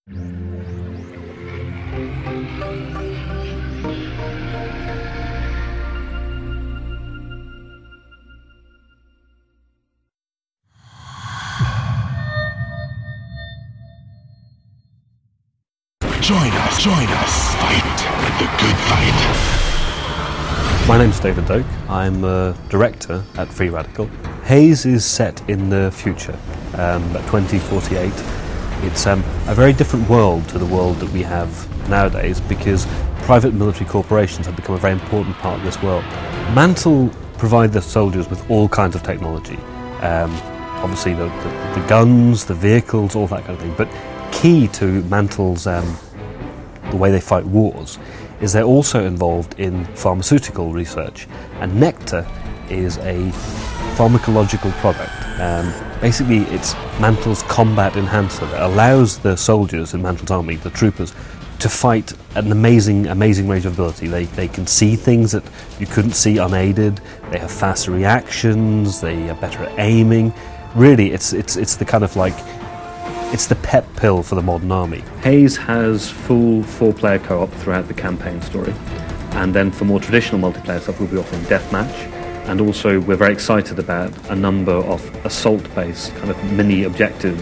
Join us, fight the good fight. My name's David Doak. I'm a director at Free Radical. Haze is set in the future, at 2048. It's a very different world to the world that we have nowadays because private military corporations have become a very important part of this world. Mantle provide the soldiers with all kinds of technology. Obviously the guns, the vehicles, all that kind of thing. But key to Mantle's the way they fight wars is they're also involved in pharmaceutical research, and Nectar is a pharmacological product. Basically it's Mantle's combat enhancer that allows the soldiers in Mantle's army, the troopers, to fight at an amazing range of ability. They can see things that you couldn't see unaided, they have faster reactions, they are better at aiming. Really it's the kind of like, it's the pep pill for the modern army. Haze has full 4-player co-op throughout the campaign story, and then for more traditional multiplayer stuff we'll be offering deathmatch, and also we're very excited about a number of assault-based kind of mini objective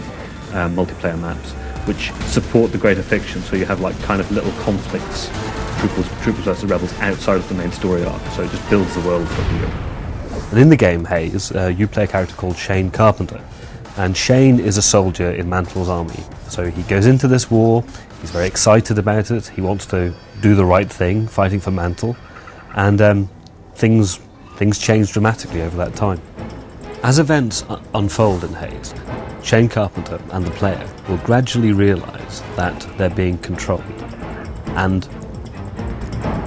multiplayer maps which support the greater fiction, so you have like kind of little conflicts, troopers versus rebels outside of the main story arc, so it just builds the world for you. And in the game Haze, you play a character called Shane Carpenter. And Shane is a soldier in Mantle's army. So he goes into this war, he's very excited about it, he wants to do the right thing, fighting for Mantle, and things change dramatically over that time. As events unfold in Haze, Shane Carpenter and the player will gradually realise that they're being controlled. And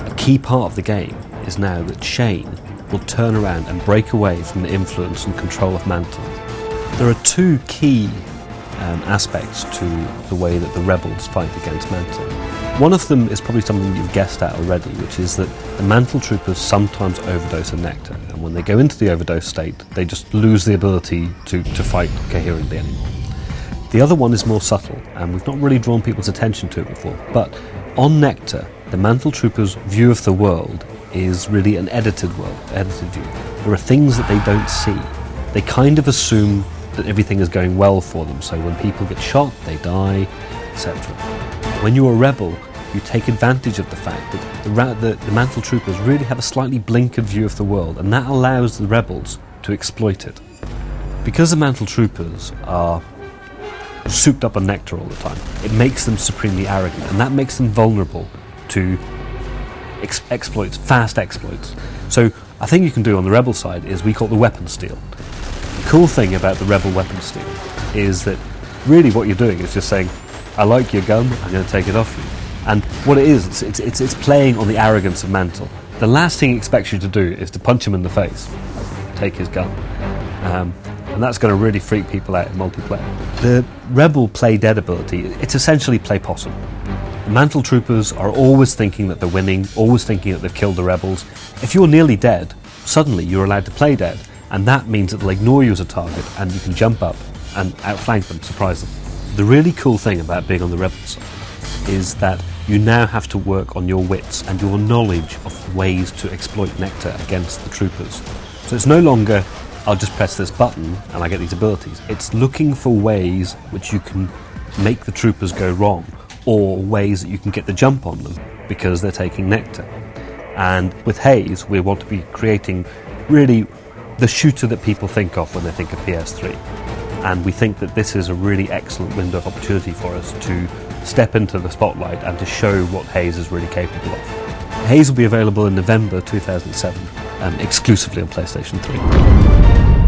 a key part of the game is now that Shane will turn around and break away from the influence and control of Mantle. There are two key aspects to the way that the rebels fight against Mantle. One of them is probably something you've guessed at already, which is that the Mantle troopers sometimes overdose in Nectar, and when they go into the overdose state, they just lose the ability to fight coherently anymore. The other one is more subtle, and we've not really drawn people's attention to it before, but on Nectar, the Mantle troopers' view of the world is really an edited view. There are things that they don't see. They kind of assume that everything is going well for them, so when people get shot, they die, etc. When you're a rebel, you take advantage of the fact that the Mantle troopers really have a slightly blinkered view of the world, and that allows the rebels to exploit it. Because the Mantle troopers are souped up on Nectar all the time, it makes them supremely arrogant, and that makes them vulnerable to exploits, fast exploits. So a thing you can do on the rebel side is we call it the weapon steal. The cool thing about the rebel weapon steal is that really what you're doing is just saying, I like your gun, I'm going to take it off you. And what it is, it's playing on the arrogance of Mantle. The last thing he expects you to do is to punch him in the face, take his gun. And that's going to really freak people out in multiplayer. The rebel play dead ability, it's essentially play possum. The Mantle troopers are always thinking that they're winning, always thinking that they've killed the rebels. If you're nearly dead, suddenly you're allowed to play dead. And that means that they'll ignore you as a target and you can jump up and outflank them, surprise them. The really cool thing about being on the rebel side is that you now have to work on your wits and your knowledge of ways to exploit Nectar against the troopers. So it's no longer, I'll just press this button and I get these abilities. It's looking for ways which you can make the troopers go wrong, or ways that you can get the jump on them because they're taking Nectar. And with Haze, we want to be creating really the shooter that people think of when they think of PS3. And we think that this is a really excellent window of opportunity for us to step into the spotlight and to show what Haze is really capable of. Haze will be available in November 2007, exclusively on PlayStation 3.